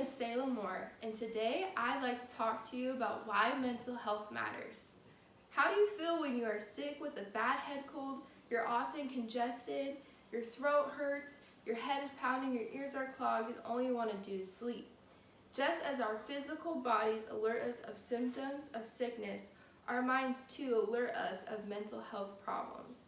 is Salem Moore, and today I'd like to talk to you about why mental health matters. How do you feel when you are sick with a bad head cold, you're often congested, your throat hurts, your head is pounding, your ears are clogged, and all you want to do is sleep? Just as our physical bodies alert us of symptoms of sickness, our minds too alert us of mental health problems.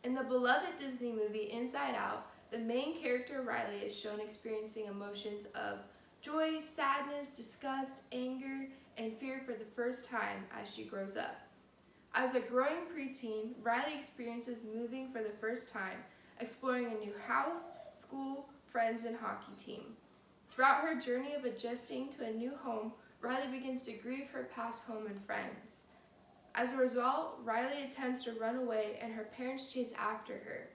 In the beloved Disney movie Inside Out, the main character Riley is shown experiencing emotions of joy, sadness, disgust, anger, and fear for the first time as she grows up. As a growing preteen, Riley experiences moving for the first time, exploring a new house, school, friends, and hockey team. Throughout her journey of adjusting to a new home, Riley begins to grieve her past home and friends. As a result, Riley attempts to run away and her parents chase after her.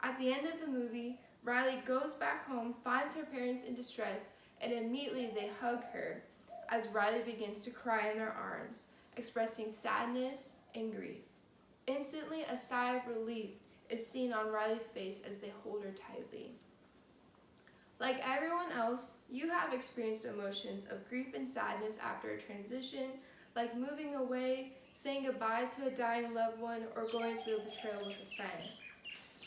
At the end of the movie, Riley goes back home, finds her parents in distress, and immediately they hug her as Riley begins to cry in their arms, expressing sadness and grief. Instantly, a sigh of relief is seen on Riley's face as they hold her tightly. Like everyone else, you have experienced emotions of grief and sadness after a transition, like moving away, saying goodbye to a dying loved one, or going through a betrayal with a friend.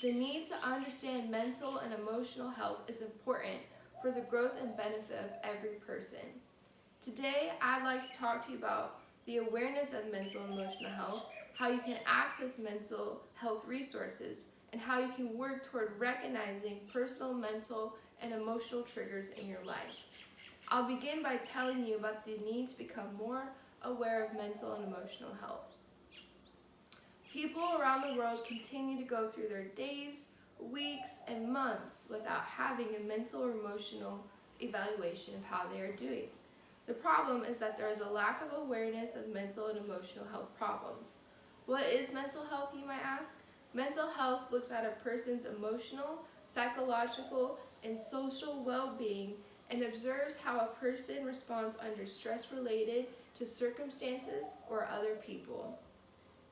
The need to understand mental and emotional health is important for the growth and benefit of every person. Today, I'd like to talk to you about the awareness of mental and emotional health, how you can access mental health resources, and how you can work toward recognizing personal, mental, and emotional triggers in your life. I'll begin by telling you about the need to become more aware of mental and emotional health. People around the world continue to go through their days, weeks, and months without having a mental or emotional evaluation of how they are doing. The problem is that there is a lack of awareness of mental and emotional health problems. What is mental health, you might ask? Mental health looks at a person's emotional, psychological, and social well-being and observes how a person responds under stress related to circumstances or other people.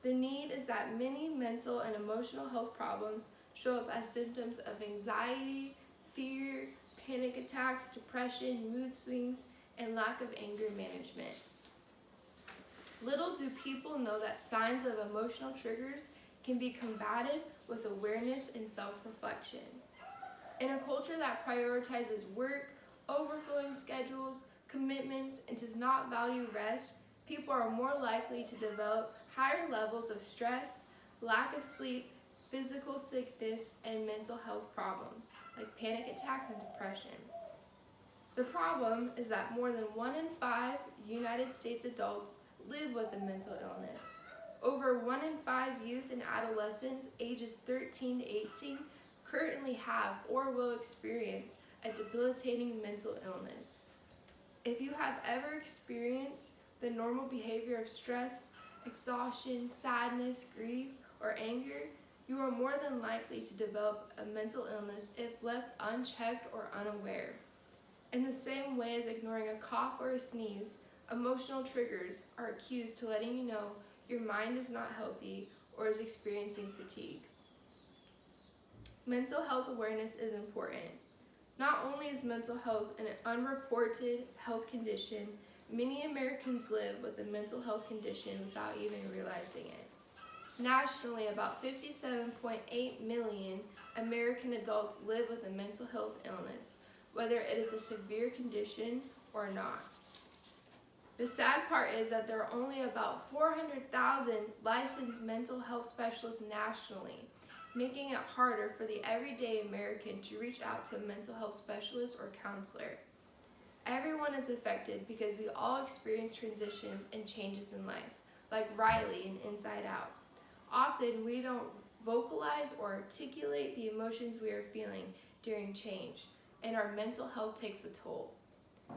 The need is that many mental and emotional health problems show up as symptoms of anxiety, fear, panic attacks, depression, mood swings, and lack of anger management. Little do people know that signs of emotional triggers can be combated with awareness and self-reflection. In a culture that prioritizes work, overflowing schedules, commitments, and does not value rest, people are more likely to develop higher levels of stress, lack of sleep, physical sickness, and mental health problems like panic attacks and depression. The problem is that more than 1 in 5 United States adults live with a mental illness. Over 1 in 5 youth and adolescents ages 13 to 18 currently have or will experience a debilitating mental illness. If you have ever experienced the normal behavior of stress, exhaustion, sadness, grief, or anger, you are more than likely to develop a mental illness if left unchecked or unaware. In the same way as ignoring a cough or a sneeze, emotional triggers are accused to letting you know your mind is not healthy or is experiencing fatigue. Mental health awareness is important. Not only is mental health an unreported health condition, many Americans live with a mental health condition without even realizing it. Nationally, about 57.8 million American adults live with a mental health illness, whether it is a severe condition or not. The sad part is that there are only about 400,000 licensed mental health specialists nationally, making it harder for the everyday American to reach out to a mental health specialist or counselor. Everyone is affected because we all experience transitions and changes in life, like Riley in Inside Out. Often we don't vocalize or articulate the emotions we are feeling during change, and our mental health takes a toll.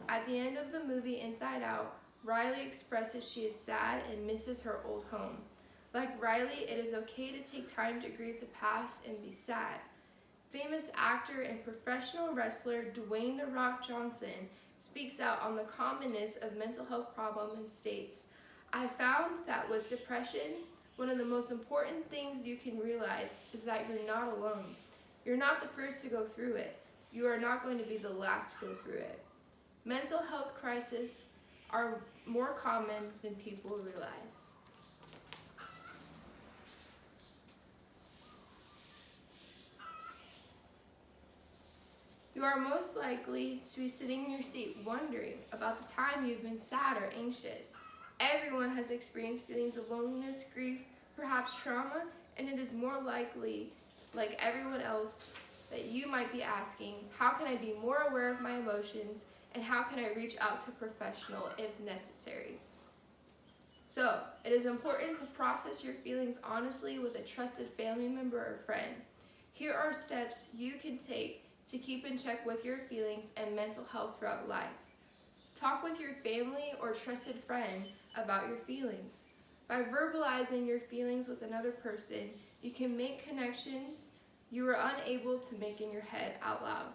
At the end of the movie Inside Out, Riley expresses she is sad and misses her old home. Like Riley, it is okay to take time to grieve the past and be sad. Famous actor and professional wrestler Dwayne "The Rock" Johnson speaks out on the commonness of mental health problems and states, "I found that with depression, one of the most important things you can realize is that you're not alone. You're not the first to go through it. You are not going to be the last to go through it." Mental health crises are more common than people realize. You are most likely to be sitting in your seat wondering about the time you've been sad or anxious. Everyone has experienced feelings of loneliness, grief, perhaps trauma, and it is more likely, like everyone else, that you might be asking, how can I be more aware of my emotions, and how can I reach out to a professional if necessary? So, it is important to process your feelings honestly with a trusted family member or friend. Here are steps you can take to keep in check with your feelings and mental health throughout life. Talk with your family or trusted friend about your feelings. By verbalizing your feelings with another person, you can make connections you were unable to make in your head out loud.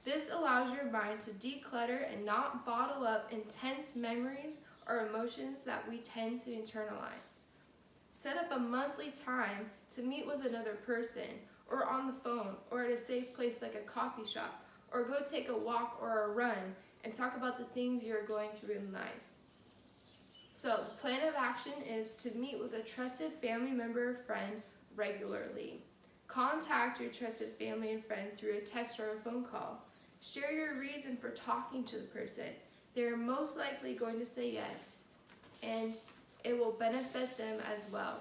This allows your mind to declutter and not bottle up intense memories or emotions that we tend to internalize. Set up a monthly time to meet with another person, or on the phone, or at a safe place like a coffee shop, or go take a walk or a run and talk about the things you're going through in life. So, the plan of action is to meet with a trusted family member or friend regularly. Contact your trusted family and friend through a text or a phone call. Share your reason for talking to the person. They are most likely going to say yes, and it will benefit them as well.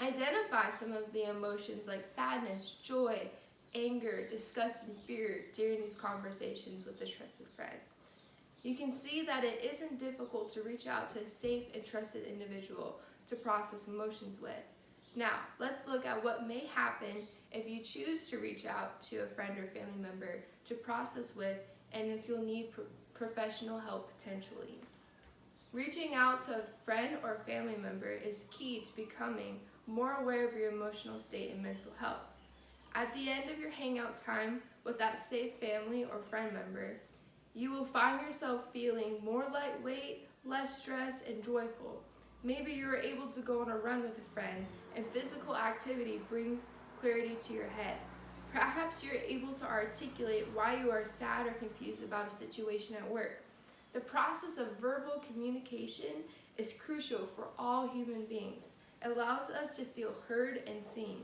Identify some of the emotions like sadness, joy, anger, disgust, and fear during these conversations with a trusted friend. You can see that it isn't difficult to reach out to a safe and trusted individual to process emotions with. Now, let's look at what may happen if you choose to reach out to a friend or family member to process with, and if you'll need professional help potentially. Reaching out to a friend or family member is key to becoming more aware of your emotional state and mental health. At the end of your hangout time with that safe family or friend member, you will find yourself feeling more lightweight, less stressed, and joyful. Maybe you are able to go on a run with a friend, and physical activity brings clarity to your head. Perhaps you're able to articulate why you are sad or confused about a situation at work. The process of verbal communication is crucial for all human beings. It allows us to feel heard and seen.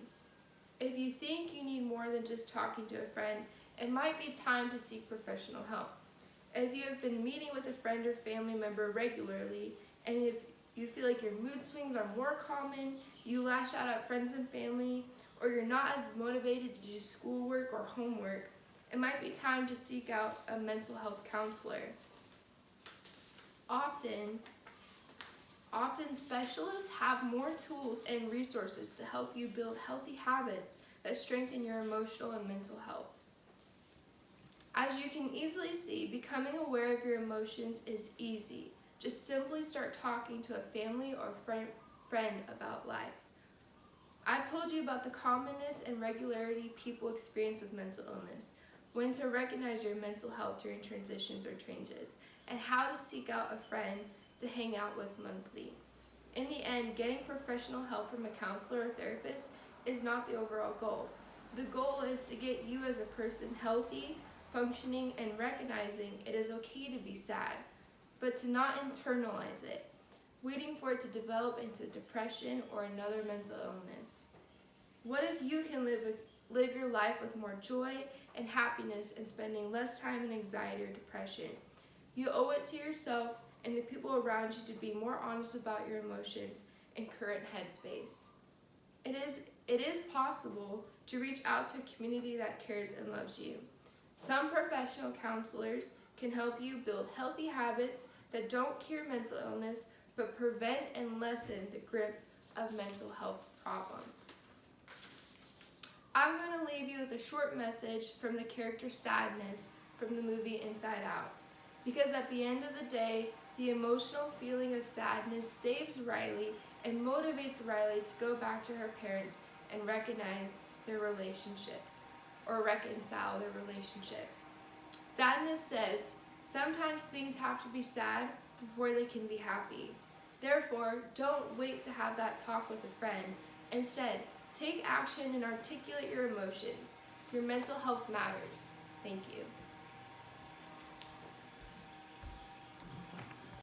If you think you need more than just talking to a friend, it might be time to seek professional help. If you have been meeting with a friend or family member regularly, and if you feel like your mood swings are more common, you lash out at friends and family, or you're not as motivated to do schoolwork or homework, it might be time to seek out a mental health counselor. Often specialists have more tools and resources to help you build healthy habits that strengthen your emotional and mental health. As you can easily see, becoming aware of your emotions is easy. Just simply start talking to a family or friend about life. I've told you about the commonness and regularity people experience with mental illness, when to recognize your mental health during transitions or changes, and how to seek out a friend to hang out with monthly. In the end, getting professional help from a counselor or therapist is not the overall goal. The goal is to get you as a person healthy, functioning, and recognizing it is okay to be sad, but to not internalize it, waiting for it to develop into depression or another mental illness. What if you can live your life with more joy and happiness and spending less time in anxiety or depression? You owe it to yourself and the people around you to be more honest about your emotions and current headspace. It is possible to reach out to a community that cares and loves you. Some professional counselors can help you build healthy habits that don't cure mental illness, but prevent and lessen the grip of mental health problems. I'm going to leave you with a short message from the character Sadness from the movie Inside Out. Because at the end of the day, the emotional feeling of sadness saves Riley and motivates Riley to go back to her parents and recognize their relationship, or reconcile their relationship. Sadness says, sometimes things have to be sad before they can be happy. Therefore, don't wait to have that talk with a friend. Instead, take action and articulate your emotions. Your mental health matters. Thank you.